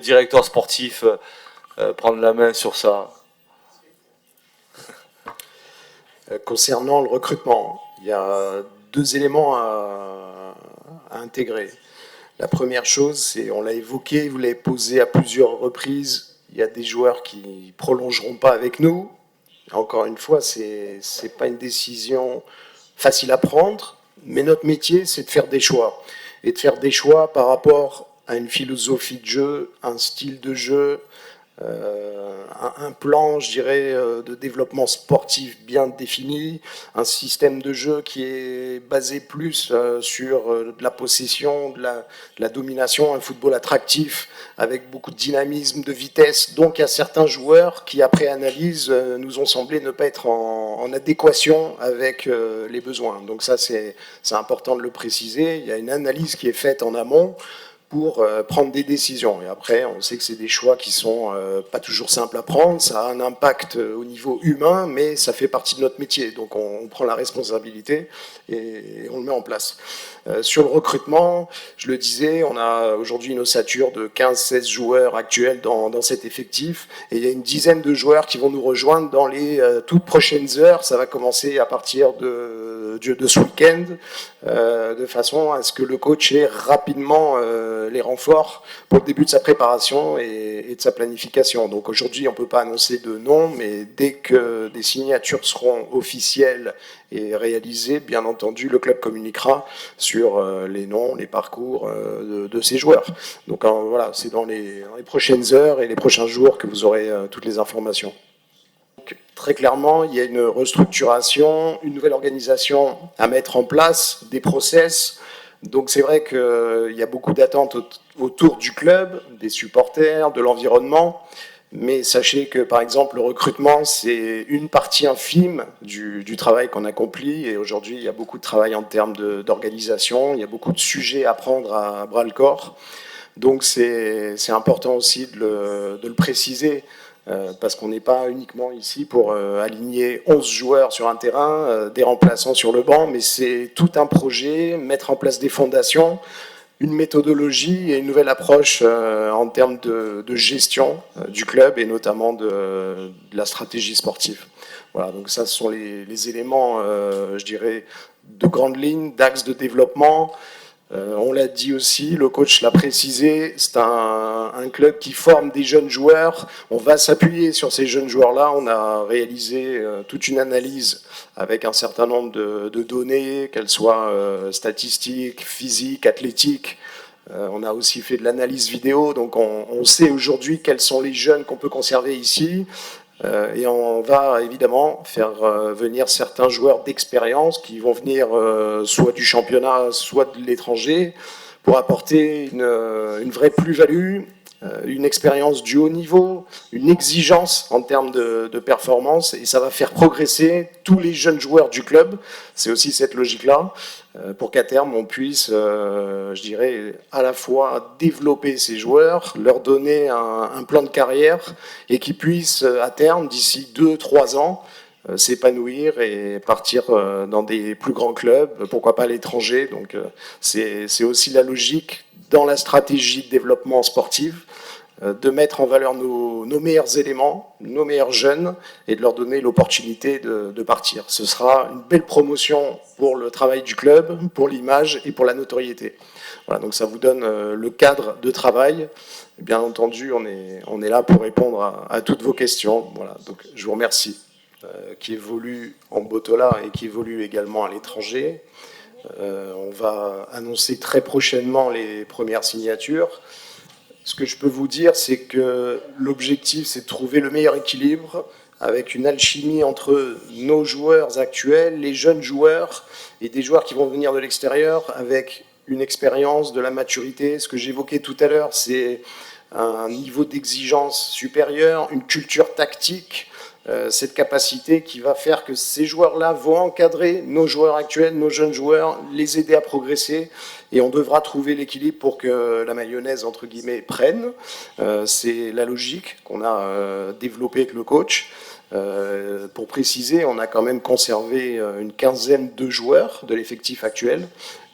directeur sportif prendre la main sur ça? Concernant le recrutement, il y a deux éléments à intégrer. La première chose, c'est, on l'a évoqué, vous l'avez posé à plusieurs reprises, il y a des joueurs qui ne prolongeront pas avec nous. Encore une fois, ce n'est pas une décision facile à prendre, mais notre métier, c'est de faire des choix. Et de faire des choix par rapport à une philosophie de jeu, un style de jeu, un plan, je dirais, de développement sportif bien défini, un système de jeu qui est basé plus sur de la possession, de la domination, un football attractif avec beaucoup de dynamisme, de vitesse. Donc il y a certains joueurs qui, après analyse, nous ont semblé ne pas être en adéquation avec les besoins. Donc ça, c'est important de le préciser. Il y a une analyse qui est faite en amont pour prendre des décisions. Et après, on sait que c'est des choix qui sont pas toujours simples à prendre. Ça a un impact au niveau humain, mais ça fait partie de notre métier. Donc on prend la responsabilité et on le met en place. Sur le recrutement, je le disais, on a aujourd'hui une ossature de 15-16 joueurs actuels dans cet effectif. Et il y a une dizaine de joueurs qui vont nous rejoindre dans les toutes prochaines heures. Ça va commencer à partir de ce week-end, de façon à ce que le coach ait rapidement les renforts pour le début de sa préparation et de sa planification. Donc aujourd'hui, on ne peut pas annoncer de nom, mais dès que des signatures seront officielles et réalisées, bien entendu, le club communiquera sur les noms, les parcours de ces joueurs. Donc voilà, c'est dans les prochaines heures et les prochains jours que vous aurez toutes les informations. Donc, très clairement, il y a une restructuration, une nouvelle organisation à mettre en place, des process. Donc c'est vrai qu'il y a beaucoup d'attentes autour du club, des supporters, de l'environnement. Mais sachez que, par exemple, le recrutement, c'est une partie infime du travail qu'on accomplit. Et aujourd'hui, il y a beaucoup de travail en termes d'organisation. Il y a beaucoup de sujets à prendre à bras-le-corps. Donc c'est important aussi de le préciser. Parce qu'on n'est pas uniquement ici pour aligner 11 joueurs sur un terrain, des remplaçants sur le banc, mais c'est tout un projet, mettre en place des fondations, une méthodologie et une nouvelle approche en termes de gestion du club et notamment de la stratégie sportive. Voilà, donc ça, ce sont les éléments, je dirais, de grandes lignes, d'axes de développement. On l'a dit aussi, le coach l'a précisé, c'est un club qui forme des jeunes joueurs. On va s'appuyer sur ces jeunes joueurs-là. On a réalisé toute une analyse avec un certain nombre de données, qu'elles soient statistiques, physiques, athlétiques. On a aussi fait de l'analyse vidéo, donc on sait aujourd'hui quels sont les jeunes qu'on peut conserver ici. Et on va évidemment faire venir certains joueurs d'expérience qui vont venir soit du championnat, soit de l'étranger, pour apporter une vraie plus-value, une expérience du haut niveau, une exigence en termes de performance, et ça va faire progresser tous les jeunes joueurs du club. C'est aussi cette logique-là, pour qu'à terme, on puisse, je dirais, à la fois développer ces joueurs, leur donner un plan de carrière, et qu'ils puissent, à terme, d'ici 2-3 ans, s'épanouir et partir dans des plus grands clubs, pourquoi pas à l'étranger. Donc c'est aussi la logique dans la stratégie de développement sportif, de mettre en valeur nos meilleurs éléments, nos meilleurs jeunes, et de leur donner l'opportunité de partir. Ce sera une belle promotion pour le travail du club, pour l'image et pour la notoriété. Voilà, donc ça vous donne le cadre de travail. Bien entendu, on est là pour répondre à toutes vos questions. Voilà, donc je vous remercie. Qui évolue en Botola et qui évolue également à l'étranger. On va annoncer très prochainement les premières signatures. Ce que je peux vous dire, c'est que l'objectif, c'est de trouver le meilleur équilibre avec une alchimie entre nos joueurs actuels, les jeunes joueurs et des joueurs qui vont venir de l'extérieur avec une expérience, de la maturité. Ce que j'évoquais tout à l'heure, c'est un niveau d'exigence supérieur, une culture tactique, cette capacité qui va faire que ces joueurs-là vont encadrer nos joueurs actuels, nos jeunes joueurs, les aider à progresser, et on devra trouver l'équilibre pour que la mayonnaise, entre guillemets, prenne. C'est la logique qu'on a développée avec le coach. Pour préciser, on a quand même conservé une quinzaine de joueurs de l'effectif actuel,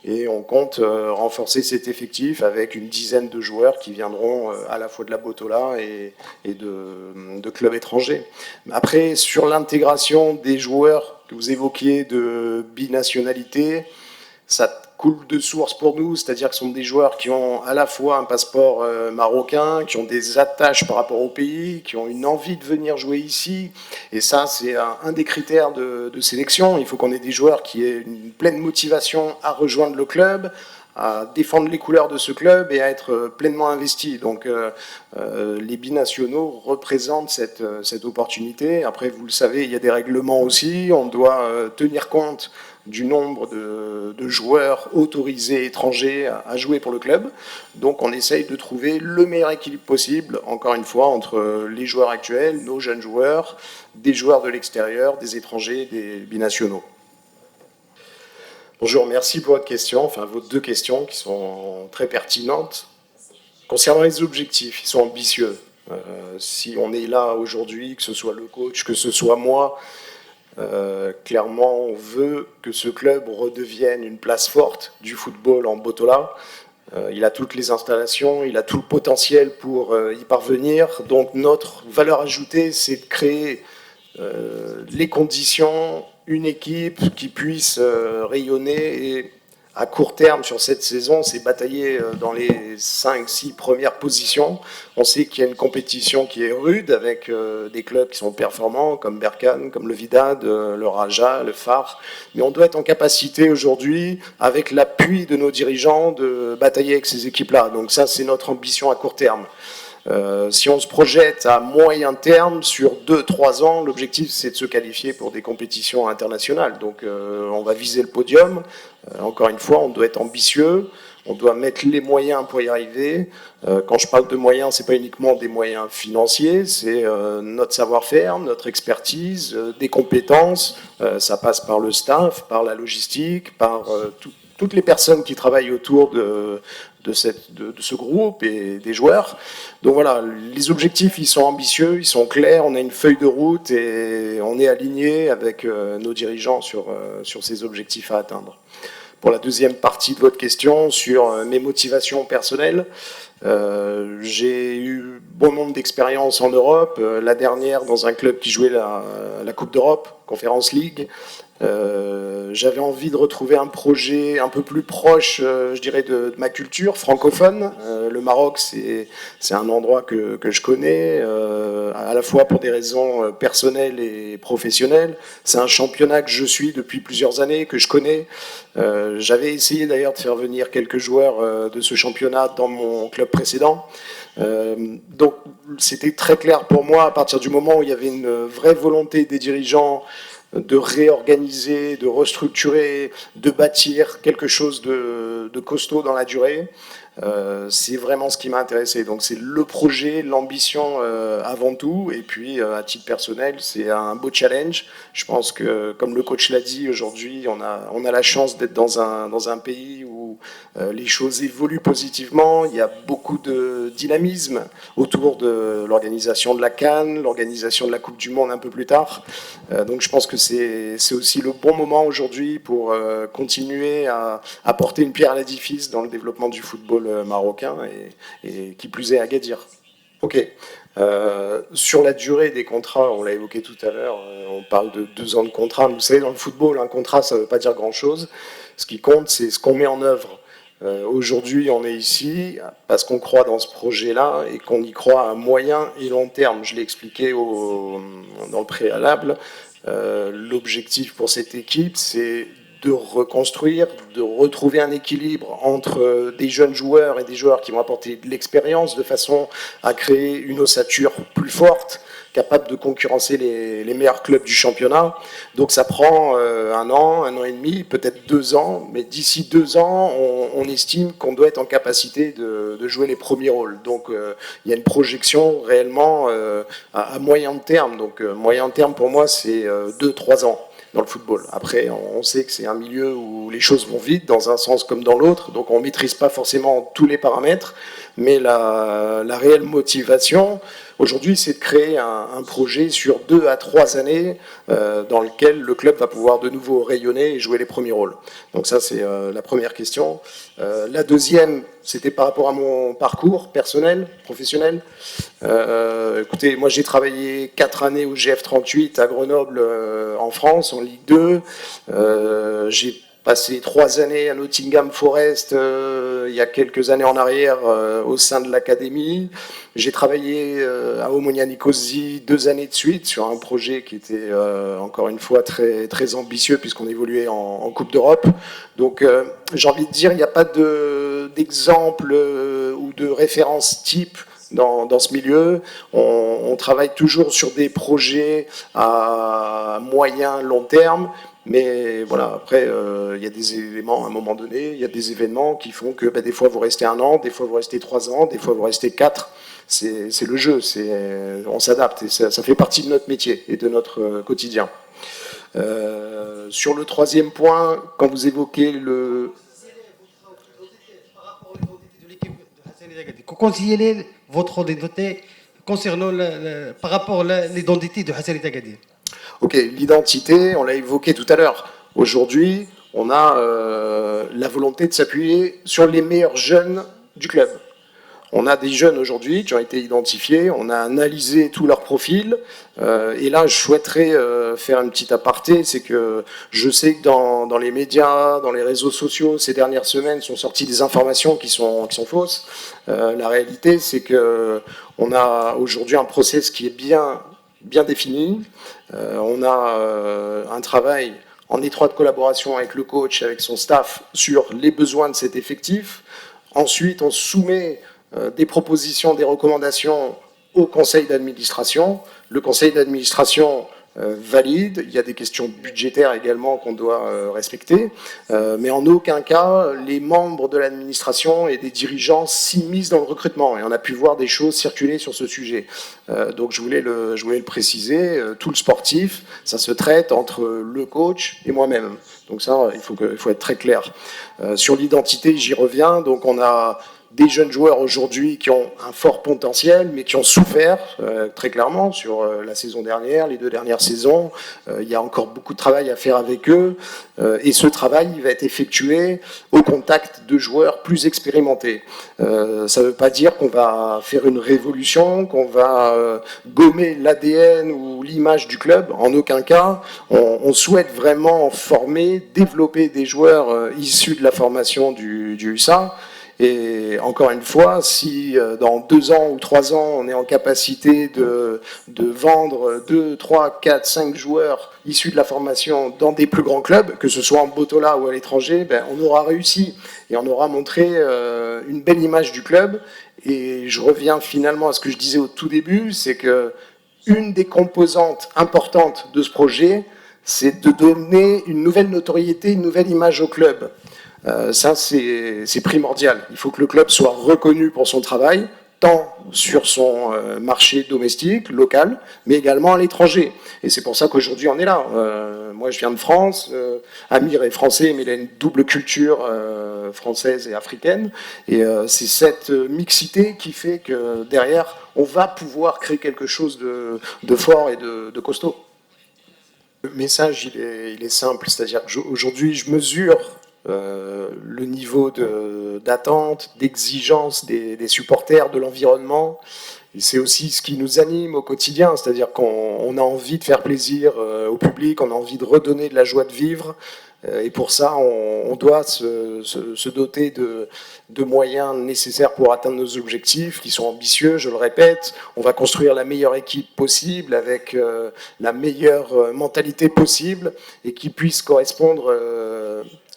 Et on compte renforcer cet effectif avec une dizaine de joueurs qui viendront à la fois de la Botola et de clubs étrangers. Après, sur l'intégration des joueurs que vous évoquiez de binationalité, ça coule de source pour nous, c'est-à-dire que ce sont des joueurs qui ont à la fois un passeport marocain, qui ont des attaches par rapport au pays, qui ont une envie de venir jouer ici. Et ça, c'est un des critères de sélection. Il faut qu'on ait des joueurs qui aient une pleine motivation à rejoindre le club, à défendre les couleurs de ce club et à être pleinement investis. Donc les binationaux représentent cette opportunité. Après, vous le savez, il y a des règlements aussi. On doit tenir compte du nombre de joueurs autorisés étrangers à jouer pour le club. Donc on essaye de trouver le meilleur équilibre possible, encore une fois, entre les joueurs actuels, nos jeunes joueurs, des joueurs de l'extérieur, des étrangers, des binationaux. Bonjour, merci pour votre question, enfin vos deux questions qui sont très pertinentes. Concernant les objectifs, ils sont ambitieux. Si on est là aujourd'hui, que ce soit le coach, que ce soit moi, clairement, on veut que ce club redevienne une place forte du football en Botola. Il a toutes les installations, il a tout le potentiel pour y parvenir. Donc notre valeur ajoutée, c'est de créer les conditions, une équipe qui puisse rayonner et à court terme sur cette saison, c'est batailler dans les 5-6 premières positions. On sait qu'il y a une compétition qui est rude avec des clubs qui sont performants comme Berkane, comme le Wydad, le Raja, le Phare. Mais on doit être en capacité aujourd'hui, avec l'appui de nos dirigeants, de batailler avec ces équipes-là. Donc ça, c'est notre ambition à court terme. Si on se projette à moyen terme, sur 2-3 ans, l'objectif c'est de se qualifier pour des compétitions internationales. Donc on va viser le podium. Encore une fois, on doit être ambitieux, on doit mettre les moyens pour y arriver. Quand je parle de moyens, c'est pas uniquement des moyens financiers, c'est notre savoir-faire, notre expertise, des compétences. Ça passe par le staff, par la logistique, par toutes les personnes qui travaillent autour de ce groupe et des joueurs. Donc voilà, les objectifs, ils sont ambitieux, ils sont clairs, on a une feuille de route et on est aligné avec nos dirigeants sur ces objectifs à atteindre. Pour la deuxième partie de votre question, sur mes motivations personnelles, j'ai eu bon nombre d'expériences en Europe, la dernière dans un club qui jouait la Coupe d'Europe, Conference League. J'avais envie de retrouver un projet un peu plus proche, je dirais, de ma culture francophone. Le Maroc, c'est un endroit que je connais, à la fois pour des raisons personnelles et professionnelles. C'est un championnat que je suis depuis plusieurs années, que je connais. J'avais essayé d'ailleurs de faire venir quelques joueurs de ce championnat dans mon club précédent. Donc c'était très clair pour moi, à partir du moment où il y avait une vraie volonté des dirigeants de réorganiser, de restructurer, de bâtir quelque chose de costaud dans la durée. C'est vraiment ce qui m'a intéressé. Donc c'est le projet, l'ambition avant tout. Et puis à titre personnel, c'est un beau challenge. Je pense que, comme le coach l'a dit aujourd'hui, on a la chance d'être dans un pays où les choses évoluent positivement. Il y a beaucoup de dynamisme autour de l'organisation de la CAN, l'organisation de la Coupe du Monde un peu plus tard. Donc je pense que c'est aussi le bon moment aujourd'hui pour continuer à apporter une pierre à l'édifice dans le développement du football marocain et qui plus est Agadir. Ok. Sur la durée des contrats, on l'a évoqué tout à l'heure, on parle de 2 ans de contrat. Vous savez, dans le football, un contrat, ça ne veut pas dire grand-chose. Ce qui compte, c'est ce qu'on met en œuvre. Aujourd'hui, on est ici parce qu'on croit dans ce projet-là et qu'on y croit à moyen et long terme. Je l'ai expliqué dans le préalable. L'objectif pour cette équipe, c'est de reconstruire, de retrouver un équilibre entre des jeunes joueurs et des joueurs qui vont apporter de l'expérience de façon à créer une ossature plus forte, capable de concurrencer les meilleurs clubs du championnat. Donc ça prend 1 an et demi, peut-être 2 ans, mais d'ici 2 ans, on estime qu'on doit être en capacité de jouer les premiers rôles. Donc il y a une projection réellement à moyen terme. Donc moyen terme pour moi, c'est 2-3 ans dans le football. Après, on sait que c'est un milieu où les choses vont vite, dans un sens comme dans l'autre, donc on ne maîtrise pas forcément tous les paramètres, Mais la réelle motivation, aujourd'hui, c'est de créer un projet sur 2 à 3 années dans lequel le club va pouvoir de nouveau rayonner et jouer les premiers rôles. Donc ça, c'est la première question. La deuxième, c'était par rapport à mon parcours personnel, professionnel. Écoutez, moi j'ai travaillé 4 années au GF38 à Grenoble en France, en Ligue 2. J'ai passé 3 années à Nottingham Forest il y a quelques années en arrière au sein de l'académie. J'ai travaillé à Omonia Nicosie 2 années de suite sur un projet qui était encore une fois très, très ambitieux puisqu'on évoluait en Coupe d'Europe. Donc j'ai envie de dire, il n'y a pas d'exemple ou de référence type dans ce milieu. On travaille toujours sur des projets à moyen, long terme. Mais voilà, après, il y a des éléments à un moment donné, il y a des événements qui font que des fois vous restez 1 an, des fois vous restez 3 ans, des fois vous restez 4. C'est le jeu, on s'adapte et ça fait partie de notre métier et de notre quotidien. Sur le troisième point, quand vous évoquez le... Conseillez votre identité concernant par rapport à l'identité de Hassan Tagadir. Ok, l'identité, on l'a évoqué tout à l'heure. Aujourd'hui, on a la volonté de s'appuyer sur les meilleurs jeunes du club. On a des jeunes aujourd'hui qui ont été identifiés, on a analysé tout leur profil. Et là, je souhaiterais faire un petit aparté, c'est que je sais que dans les médias, dans les réseaux sociaux, ces dernières semaines sont sorties des informations qui sont fausses. La réalité, c'est que on a aujourd'hui un process qui est bien défini. On a un travail en étroite collaboration avec le coach, avec son staff, sur les besoins de cet effectif. Ensuite, on soumet des propositions, des recommandations au conseil d'administration. Le conseil d'administration valide. Il y a des questions budgétaires également qu'on doit respecter. Mais en aucun cas, les membres de l'administration et des dirigeants s'immiscent dans le recrutement. Et on a pu voir des choses circuler sur ce sujet. Donc je voulais le préciser. Tout le sportif, ça se traite entre le coach et moi-même. Donc ça, il faut être très clair. Sur l'identité, j'y reviens. Donc on a des jeunes joueurs aujourd'hui qui ont un fort potentiel, mais qui ont souffert très clairement sur la saison dernière, les 2 dernières saisons. Il y a encore beaucoup de travail à faire avec eux. Et ce travail il va être effectué au contact de joueurs plus expérimentés. Ça ne veut pas dire qu'on va faire une révolution, qu'on va gommer l'ADN ou l'image du club. En aucun cas. On souhaite vraiment former, développer des joueurs issus de la formation du USA. Et encore une fois, si dans 2 ans ou 3 ans, on est en capacité de vendre 2, 3, 4, 5 joueurs issus de la formation dans des plus grands clubs, que ce soit en Botola ou à l'étranger, on aura réussi et on aura montré une belle image du club. Et je reviens finalement à ce que je disais au tout début, c'est que une des composantes importantes de ce projet, c'est de donner une nouvelle notoriété, une nouvelle image au club. Ça, c'est primordial. Il faut que le club soit reconnu pour son travail, tant sur son marché domestique, local, mais également à l'étranger. Et c'est pour ça qu'aujourd'hui, on est là. Moi, je viens de France. Amir est français, mais il a une double culture française et africaine. Et c'est cette mixité qui fait que derrière, on va pouvoir créer quelque chose de fort et de costaud. Le message, il est simple. C'est-à-dire qu'aujourd'hui, je mesure le niveau d'attente, d'exigence des supporters, de l'environnement. Et c'est aussi ce qui nous anime au quotidien, c'est-à-dire qu'on a envie de faire plaisir au public, on a envie de redonner de la joie de vivre. Et pour ça, on doit se doter de moyens nécessaires pour atteindre nos objectifs, qui sont ambitieux, je le répète. On va construire la meilleure équipe possible, avec la meilleure mentalité possible, et qui puisse correspondre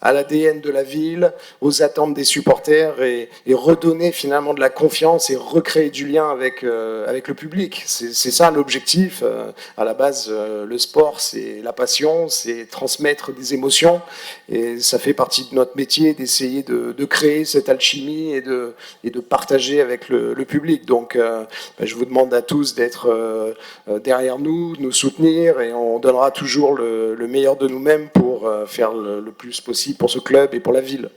à l'ADN de la ville, aux attentes des supporters et redonner finalement de la confiance et recréer du lien avec le public. C'est ça l'objectif. À la base, le sport, c'est la passion, c'est transmettre des émotions et ça fait partie de notre métier d'essayer de créer cette alchimie et de partager avec le public. Donc je vous demande à tous d'être derrière nous, de nous soutenir et on donnera toujours le meilleur de nous-mêmes pour faire le plus possible pour ce club et pour la ville.